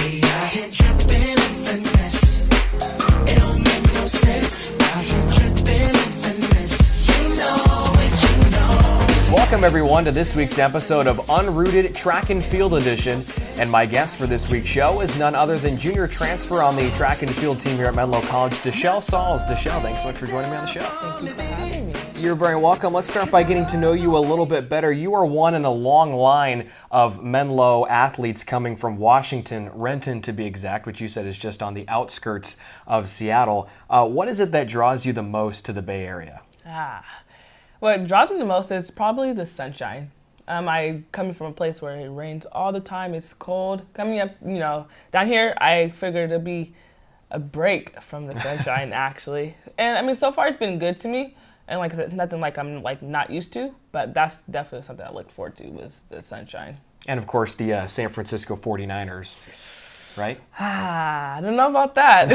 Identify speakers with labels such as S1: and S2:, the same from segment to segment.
S1: We out here dripping in finesse. It don't make no sense. Out here dripping in finesse. You know it, you know.
S2: Welcome everyone to this week's episode of Unrooted Track and Field Edition. And my guest for this week's show is none other than junior transfer on the track and field team here at Menlo College, Sauls. Deshelle, thanks so much for joining me on the show.
S3: Thank you for having me.
S2: You're very welcome. Let's start by getting to know you a little bit better. You are one in a long line of Menlo athletes coming from Washington, Renton to be exact, which you said is just on the outskirts of Seattle. What is it that draws you the most to the Bay Area?
S3: What draws me the most is probably the sunshine. I coming from a place where it rains all the time, it's cold. Coming up, down here, I figured it'd be a break from the sunshine, actually. And I mean, so far it's been good to me. And like I said, nothing like I'm not used to, but that's definitely something I looked forward to was the sunshine.
S2: And of course the San Francisco 49ers, right?
S3: I don't know about that.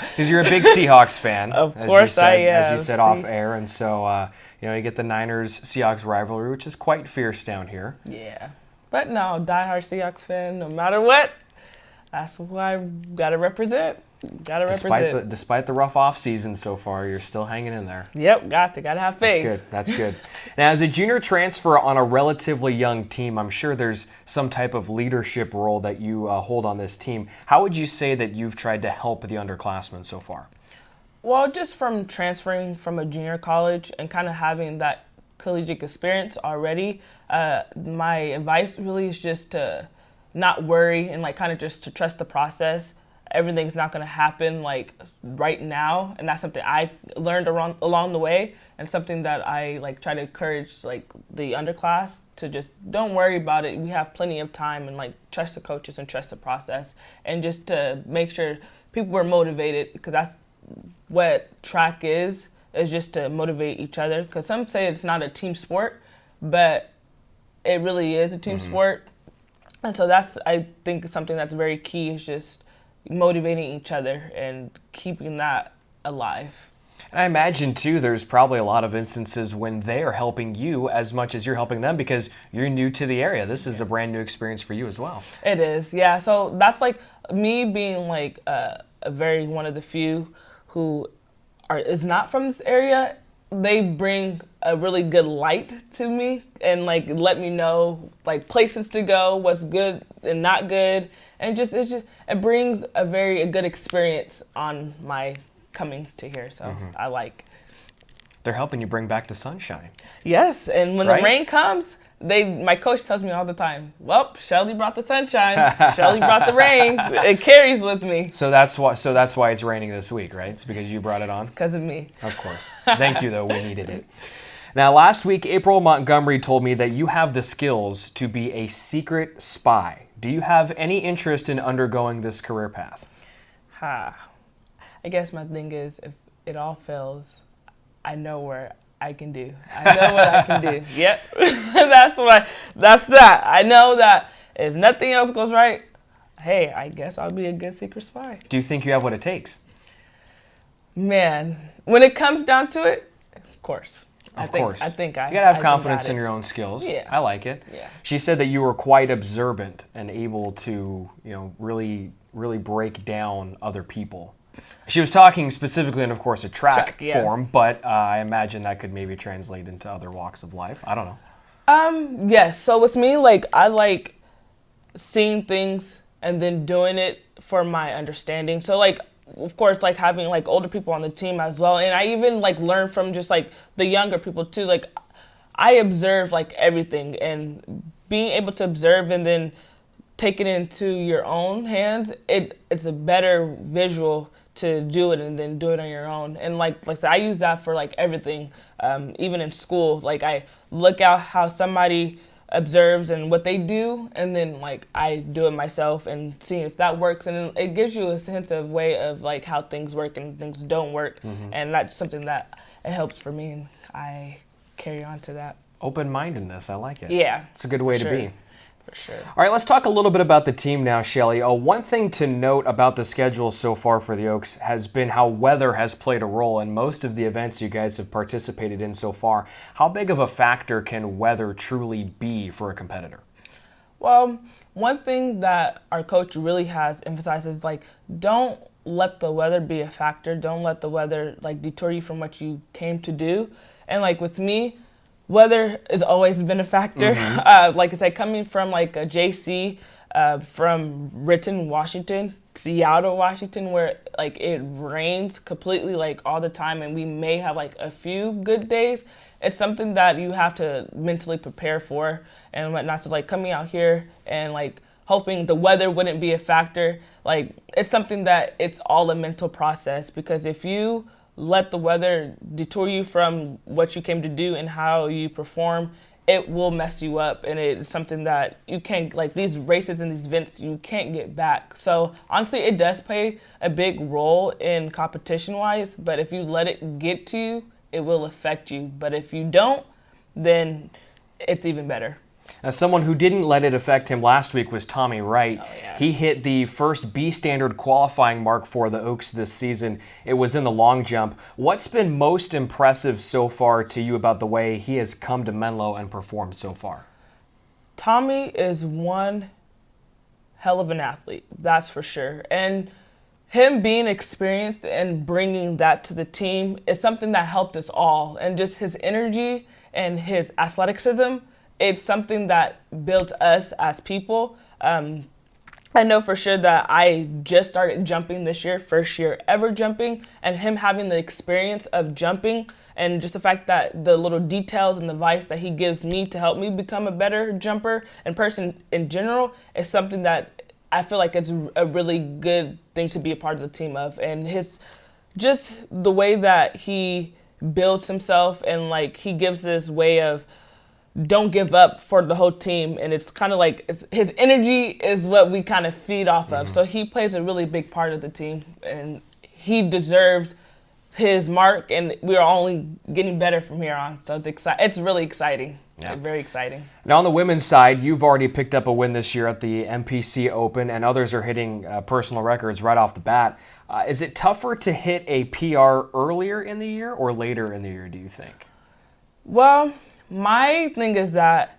S2: Because you're a big Seahawks fan.
S3: Of course I am.
S2: As you said off air, and so you get the Niners-Seahawks rivalry, which is quite fierce down here.
S3: Yeah, but no, diehard Seahawks fan, no matter what. That's why I gotta represent.
S2: Despite the rough off season so far, you're still hanging in there.
S3: Yep, gotta have faith.
S2: That's good. Now, as a junior transfer on a relatively young team, I'm sure there's some type of leadership role that you hold on this team. How would you say that you've tried to help the underclassmen so far?
S3: Well, just from transferring from a junior college and kind of having that collegiate experience already, my advice really is just to not worry and kind of just to trust the process. Everything's not going to happen right now, and that's something I learned along the way, and something that I try to encourage the underclass to just don't worry about it. We have plenty of time, and trust the coaches and trust the process, and just to make sure people were motivated, because that's what track is just to motivate each other. Because some say it's not a team sport, but it really is a team sport, and so that's, I think, something that's very key is just motivating each other and keeping that alive.
S2: And I imagine, too, there's probably a lot of instances when they are helping you as much as you're helping them because you're new to the area. This is a brand new experience for you as well.
S3: It is, yeah. So that's me being a very one of the few who is not from this area. They bring a really good light to me and let me know places to go, what's good and not good, and it brings a good experience on my coming to here. So
S2: They're helping you bring back the sunshine.
S3: Yes, and when the rain comes, my coach tells me all the time, well, Shelly brought the sunshine, Shelly brought the rain. It carries with me.
S2: So that's why it's raining this week, right? It's because you brought it on?
S3: It's because of me.
S2: Of course. Thank you, though. We needed it. Now, last week, April Montgomery told me that you have the skills to be a secret spy. Do you have any interest in undergoing this career path?
S3: I guess my thing is, if it all fails, I know where I can do. I know what I can do. Yep. That's that. I know that if nothing else goes right, hey, I guess I'll be a good secret spy.
S2: Do you think you have what it takes?
S3: Man, when it comes down to it, of course. I think
S2: you gotta have confidence in your own skills.
S3: Yeah.
S2: I like it.
S3: Yeah.
S2: She said that you were quite observant and able to, really, really break down other people. She was talking specifically in, of course, a track form, but I imagine that could maybe translate into other walks of life. I don't know.
S3: Yes. So with me, I like seeing things and then doing it for my understanding. So of course, having older people on the team as well, and I even learn from just the younger people too. I observe everything, and being able to observe and then take it into your own hands, it's a better visual to do it and then do it on your own. And like I said, I use that for everything, even in school. I look out how somebody observes and what they do, and then I do it myself and see if that works, and it gives you a sense of way of how things work and things don't work, and that's something that it helps for me, and I carry on to that.
S2: Open-mindedness, I like it.
S3: Yeah,
S2: it's a good way to be.
S3: For sure.
S2: All right, let's talk a little bit about the team now, Shelly. One thing to note about the schedule so far for the Oaks has been how weather has played a role in most of the events you guys have participated in so far. How big of a factor can weather truly be for a competitor?
S3: Well, one thing that our coach really has emphasized is like, don't let the weather be a factor. Don't let the weather like detour you from what you came to do. And like with me, weather has always been a factor. Like I said, coming from like a JC, from Renton, Washington, Seattle, Washington, where like it rains completely like all the time, and we may have like a few good days. It's something that you have to mentally prepare for and whatnot. So like coming out here and like hoping the weather wouldn't be a factor, like it's something that it's all a mental process, because if you let the weather detour you from what you came to do and how you perform, it will mess you up. And it's something that you can't, like these races and these events, you can't get back. So honestly, it does play a big role in competition wise, but if you let it get to you, it will affect you. But if you don't, then it's even better.
S2: Now, someone who didn't let it affect him last week was Tommy Wright.
S3: Oh, yeah.
S2: He hit the first B standard qualifying mark for the Oaks this season. It was in the long jump. What's been most impressive so far to you about the way he has come to Menlo and performed so far?
S3: Tommy is one hell of an athlete, that's for sure. And him being experienced and bringing that to the team is something that helped us all. And just his energy and his athleticism, it's something that built us as people. I know for sure that I just started jumping this year, first year ever jumping, and him having the experience of jumping and just the fact that the little details and the advice that he gives me to help me become a better jumper and person in general is something that I feel like it's a really good thing to be a part of the team of. And his, just the way that he builds himself and like he gives this way of don't give up for the whole team, and it's kind of like his energy is what we kind of feed off of. So he plays a really big part of the team, and he deserves his mark, and we're only getting better from here on. So it's really exciting.
S2: Yeah.
S3: Very exciting.
S2: Now on the women's side, you've already picked up a win this year at the MPC Open, and others are hitting personal records right off the bat. Is it tougher to hit a PR earlier in the year or later in the year, do you think?
S3: Well, my thing is that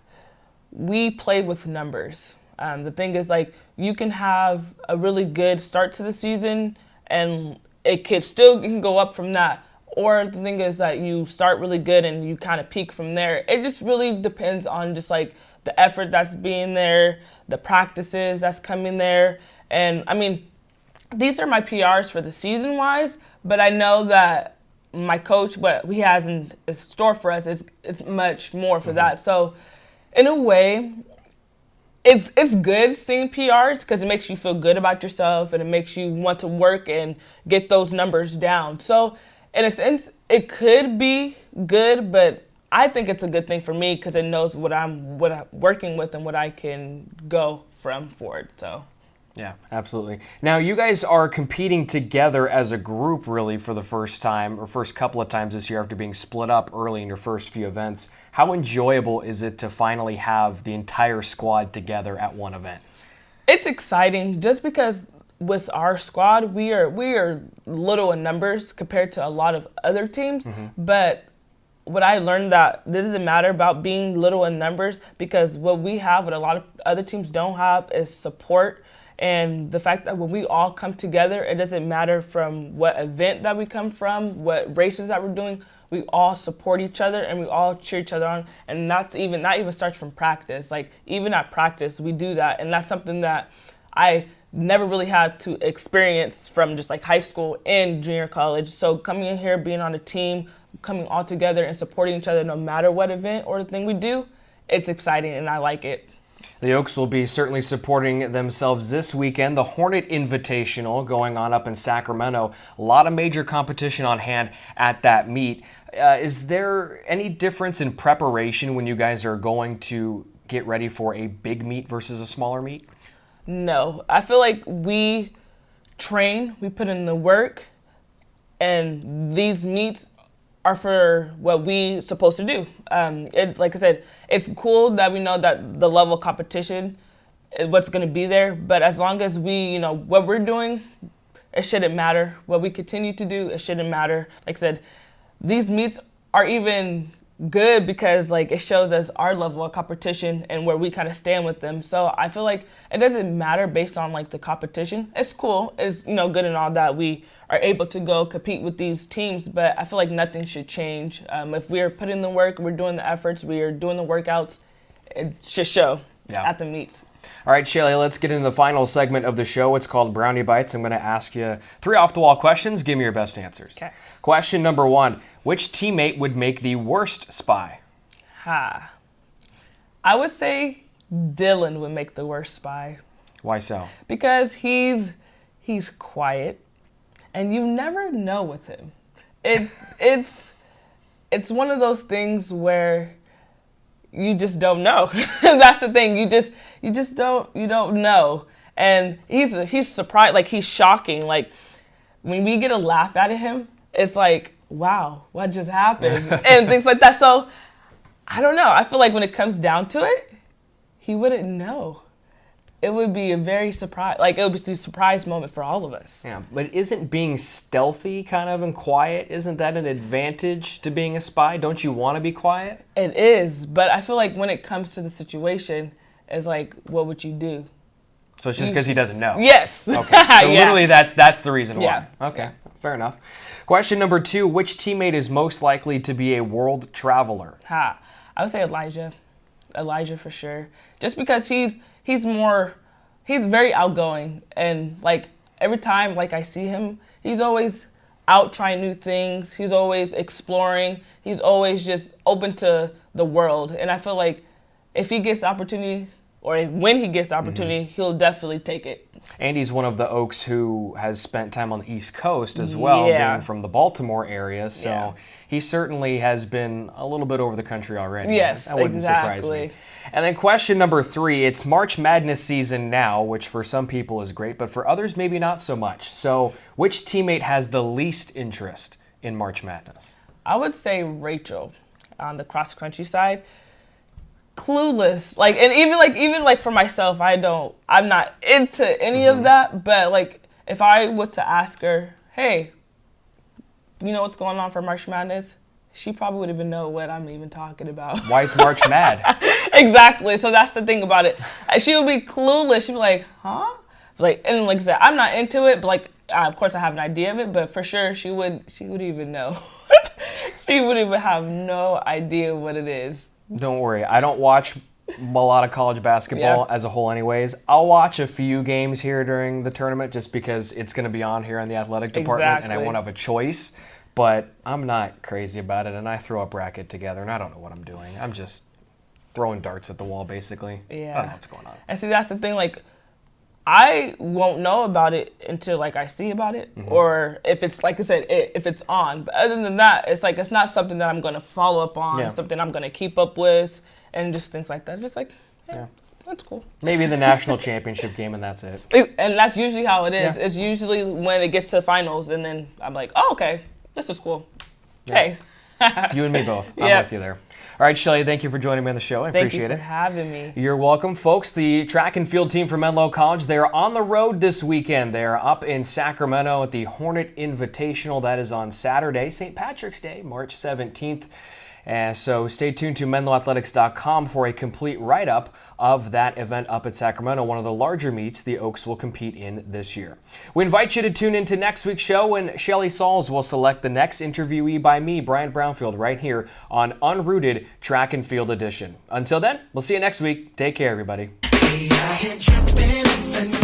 S3: we play with numbers. The thing is, like, you can have a really good start to the season and it can go up from that. Or the thing is that you start really good and you kind of peak from there. It just really depends on just like the effort that's being there, the practices that's coming there. And I mean, these are my PRs for the season wise, but I know that my coach, what he has in store for us it's much more for that. So in a way, it's good seeing PRs because it makes you feel good about yourself and it makes you want to work and get those numbers down. So in a sense, it could be good, but I think it's a good thing for me because it knows what I'm working with and what I can go from forward. So.
S2: Yeah, absolutely. Now, you guys are competing together as a group, really, for the first time, or first couple of times this year after being split up early in your first few events. How enjoyable is it to finally have the entire squad together at one event?
S3: It's exciting just because with our squad, we are little in numbers compared to a lot of other teams, but what I learned that this doesn't matter about being little in numbers because what we have, what a lot of other teams don't have, is support. And the fact that when we all come together, it doesn't matter from what event that we come from, what races that we're doing, we all support each other and we all cheer each other on. And that even starts from practice. Like even at practice, we do that. And that's something that I never really had to experience from just like high school and junior college. So coming in here, being on a team, coming all together and supporting each other no matter what event or the thing we do, it's exciting and I like it.
S2: The Oaks will be certainly supporting themselves this weekend. The Hornet Invitational going on up in Sacramento. A lot of major competition on hand at that meet. Is there any difference in preparation when you guys are going to get ready for a big meet versus a smaller meet?
S3: No. I feel like we train, we put in the work, and these meets are for what we supposed to do. Like I said, it's cool that we know that the level of competition is what's going to be there. But as long as we, what we're doing, it shouldn't matter. What we continue to do, it shouldn't matter. Like I said, these meets are even good because like it shows us our level of competition and where we kind of stand with them. So I feel like it doesn't matter based on like the competition. It's cool, it's good and all that we are able to go compete with these teams, but I feel like nothing should change. If we are putting in the work, we're doing the efforts, we are doing the workouts, it should show at the meets.
S2: All right, Shelly, let's get into the final segment of the show. It's called Brownie Bites. I'm going to ask you 3 off-the-wall questions. Give me your best answers.
S3: Okay.
S2: Question number 1. Which teammate would make the worst spy?
S3: I would say Dylan would make the worst spy.
S2: Why so?
S3: Because he's quiet, and you never know with him. It's one of those things where you just don't know. That's the thing. You just don't know. And he's surprised, like he's shocking. Like when we get a laugh out of him, it's like, wow, what just happened? And things like that. So I don't know. I feel like when it comes down to it, he wouldn't know. It would be a very surprise, like it would be a surprise moment for all of us.
S2: Yeah, but isn't being stealthy kind of and quiet, isn't that an advantage to being a spy? Don't you want to be quiet?
S3: It is, but I feel like when it comes to the situation, it's like, what would you do?
S2: So it's just because he doesn't know?
S3: Yes.
S2: Okay, so literally that's the reason why.
S3: Yeah.
S2: Okay, fair enough. Question number 2, which teammate is most likely to be a world traveler?
S3: I would say Elijah. Elijah for sure. Just because he's very outgoing, and like every time like I see him, he's always out trying new things. He's always exploring. He's always just open to the world. And I feel like if he gets the opportunity, or when he gets the opportunity, he'll definitely take it.
S2: And he's one of the Oaks who has spent time on the East Coast as well, being from the Baltimore area. So he certainly has been a little bit over the country already.
S3: Yes,
S2: that wouldn't surprise me. And then question number 3, it's March Madness season now, which for some people is great, but for others maybe not so much. So which teammate has the least interest in March Madness?
S3: I would say Rachel on the cross country side. Clueless, like, and even for myself, I'm not into any of that, but like if I was to ask her, hey, you know what's going on for March Madness, she probably would even know what I'm even talking about.
S2: Why is March mad?
S3: Exactly. So that's the thing about it. She would be clueless. She'd be like, huh? Like, and like I said, I'm not into it, but like, of course I have an idea of it, but for sure she would even know. She would even have no idea what it is.
S2: Don't worry, I don't watch a lot of college basketball as a whole anyways. I'll watch a few games here during the tournament just because it's going to be on here in the athletic department and I won't have a choice. But I'm not crazy about it, and I throw a bracket together, and I don't know what I'm doing. I'm just throwing darts at the wall, basically.
S3: Yeah.
S2: I don't know what's going on.
S3: And see, that's the thing, like, I won't know about it until like I see about it, or if it's like I said, if it's on. But other than that, it's like it's not something that I'm gonna follow up on, something I'm gonna keep up with, and just things like that. Just like, hey, that's cool.
S2: Maybe the national championship game, and that's it.
S3: And that's usually how it is.
S2: Yeah.
S3: It's usually when it gets to the finals, and then I'm like, oh, okay, this is cool.
S2: Yeah.
S3: Hey.
S2: You and me both. I'm with you there. All right, Shelly, thank you for joining me on the show. I appreciate it.
S3: Thank you for having me.
S2: You're welcome. Folks, the track and field team from Menlo College, they are on the road this weekend. They are up in Sacramento at the Hornet Invitational. That is on Saturday, St. Patrick's Day, March 17th. So stay tuned to MenloAthletics.com for a complete write-up of that event up at Sacramento, one of the larger meets the Oaks will compete in this year. We invite you to tune into next week's show when Shelly Sauls will select the next interviewee by me, Brian Brownfield, right here on Unrooted Track and Field Edition. Until then, we'll see you next week. Take care, everybody.
S1: Hey, I hear jumping in the